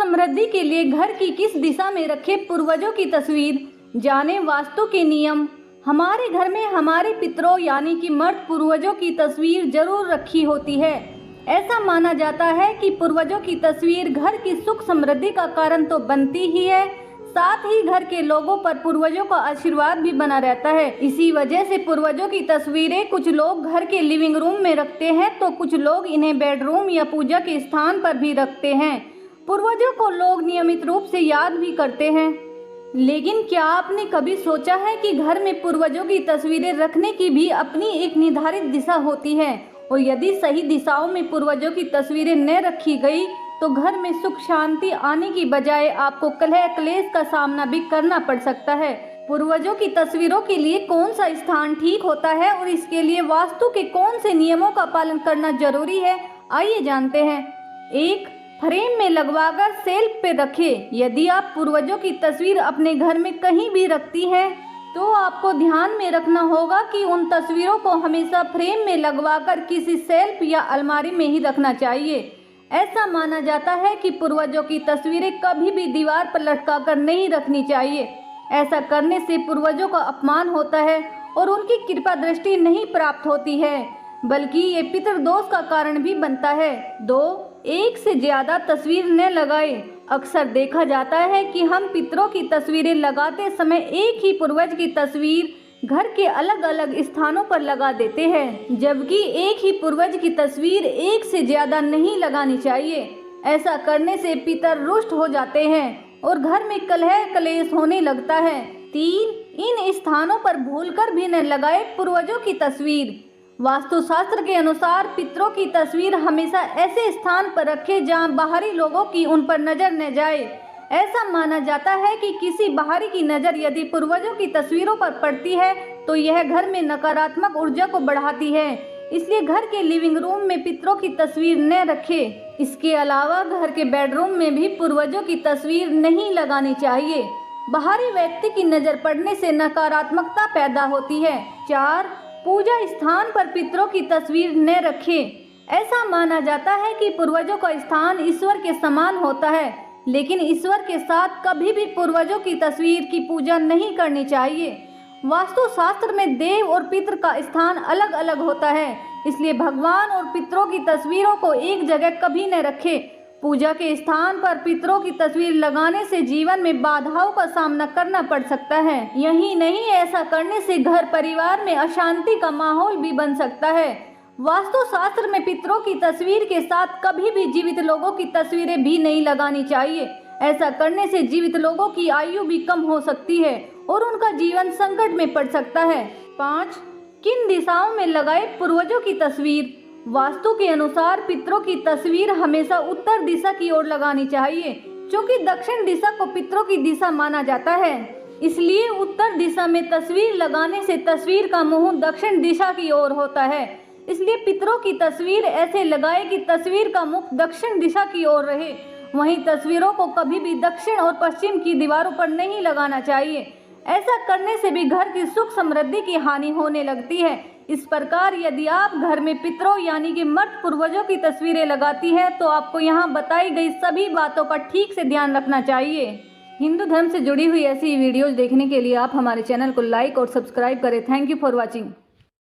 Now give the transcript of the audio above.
समृद्धि के लिए घर की किस दिशा में रखे पूर्वजों की तस्वीर, जाने वास्तु के नियम। हमारे घर में हमारे पितरों यानी कि मर्द पूर्वजों की तस्वीर जरूर रखी होती है। ऐसा माना जाता है कि पूर्वजों की तस्वीर घर की सुख समृद्धि का कारण तो बनती ही है, साथ ही घर के लोगों पर पूर्वजों का आशीर्वाद भी बना रहता है। इसी वजह से पूर्वजों की तस्वीरें कुछ लोग घर के लिविंग रूम में रखते हैं तो कुछ लोग इन्हें बेडरूम या पूजा के स्थान पर भी रखते हैं। पूर्वजों को लोग नियमित रूप से याद भी करते हैं। लेकिन क्या आपने कभी सोचा है कि घर में पूर्वजों की तस्वीरें रखने की भी अपनी एक निर्धारित दिशा होती है, और यदि सही दिशाओं में पूर्वजों की तस्वीरें न रखी गई तो घर में सुख शांति आने की बजाय आपको कलह क्लेश का सामना भी करना पड़ सकता है। पूर्वजों की तस्वीरों के लिए कौन सा स्थान ठीक होता है और इसके लिए वास्तु के कौन से नियमों का पालन करना जरूरी है, आइए जानते हैं। 1. फ्रेम में लगवाकर सेल्फ पे रखें। यदि आप पूर्वजों की तस्वीर अपने घर में कहीं भी रखती हैं तो आपको ध्यान में रखना होगा कि उन तस्वीरों को हमेशा फ्रेम में लगवाकर किसी सेल्फ या अलमारी में ही रखना चाहिए। ऐसा माना जाता है कि पूर्वजों की तस्वीरें कभी भी दीवार पर लटकाकर नहीं रखनी चाहिए। ऐसा करने से पूर्वजों का अपमान होता है और उनकी कृपा दृष्टि नहीं प्राप्त होती है, बल्कि ये पितृदोष का कारण भी बनता है। 2. एक से ज्यादा तस्वीर न लगाएं। अक्सर देखा जाता है कि हम पितरों की तस्वीरें लगाते समय एक ही पूर्वज की तस्वीर घर के अलग अलग स्थानों पर लगा देते हैं, जबकि एक ही पूर्वज की तस्वीर एक से ज्यादा नहीं लगानी चाहिए। ऐसा करने से पितर रुष्ट हो जाते हैं और घर में कलह क्लेश होने लगता है। 3. इन स्थानों पर भूलकर भी न लगाए पूर्वजों की तस्वीर। वास्तुशास्त्र के अनुसार पितरों की तस्वीर हमेशा ऐसे स्थान पर रखें जहां बाहरी लोगों की उन पर नजर न जाए। ऐसा माना जाता है कि किसी बाहरी की नज़र यदि पूर्वजों की तस्वीरों पर पड़ती है तो यह घर में नकारात्मक ऊर्जा को बढ़ाती है, इसलिए घर के लिविंग रूम में पितरों की तस्वीर न रखें। इसके अलावा घर के बेडरूम में भी पूर्वजों की तस्वीर नहीं लगानी चाहिए। बाहरी व्यक्ति की नज़र पड़ने से नकारात्मकता पैदा होती है। 4. पूजा स्थान पर पितरों की तस्वीर न रखें। ऐसा माना जाता है कि पूर्वजों का स्थान ईश्वर के समान होता है, लेकिन ईश्वर के साथ कभी भी पूर्वजों की तस्वीर की पूजा नहीं करनी चाहिए। वास्तुशास्त्र में देव और पितृ का स्थान अलग अलग होता है, इसलिए भगवान और पितरों की तस्वीरों को एक जगह कभी न रखें। पूजा के स्थान पर पितरों की तस्वीर लगाने से जीवन में बाधाओं का सामना करना पड़ सकता है। यही नहीं, ऐसा करने से घर परिवार में अशांति का माहौल भी बन सकता है। वास्तुशास्त्र में पितरों की तस्वीर के साथ कभी भी जीवित लोगों की तस्वीरें भी नहीं लगानी चाहिए। ऐसा करने से जीवित लोगों की आयु भी कम हो सकती है और उनका जीवन संकट में पड़ सकता है। 5. किन दिशाओं में लगाए पूर्वजों की तस्वीर। वास्तु के अनुसार पितरों की तस्वीर हमेशा उत्तर दिशा की ओर लगानी चाहिए, क्योंकि दक्षिण दिशा को पितरों की दिशा माना जाता है। इसलिए उत्तर दिशा में तस्वीर लगाने से तस्वीर का मुंह दक्षिण दिशा की ओर होता है। इसलिए पितरों की तस्वीर ऐसे लगाए कि तस्वीर का मुख दक्षिण दिशा की ओर रहे। वहीं तस्वीरों को कभी भी दक्षिण और पश्चिम की दीवारों पर नहीं लगाना चाहिए। ऐसा करने से भी घर की सुख समृद्धि की हानि होने लगती है। इस प्रकार यदि आप घर में पितरों यानी कि मर्द पूर्वजों की तस्वीरें लगाती हैं तो आपको यहाँ बताई गई सभी बातों का ठीक से ध्यान रखना चाहिए। हिंदू धर्म से जुड़ी हुई ऐसी वीडियोज देखने के लिए आप हमारे चैनल को लाइक और सब्सक्राइब करें। Thank you for watching.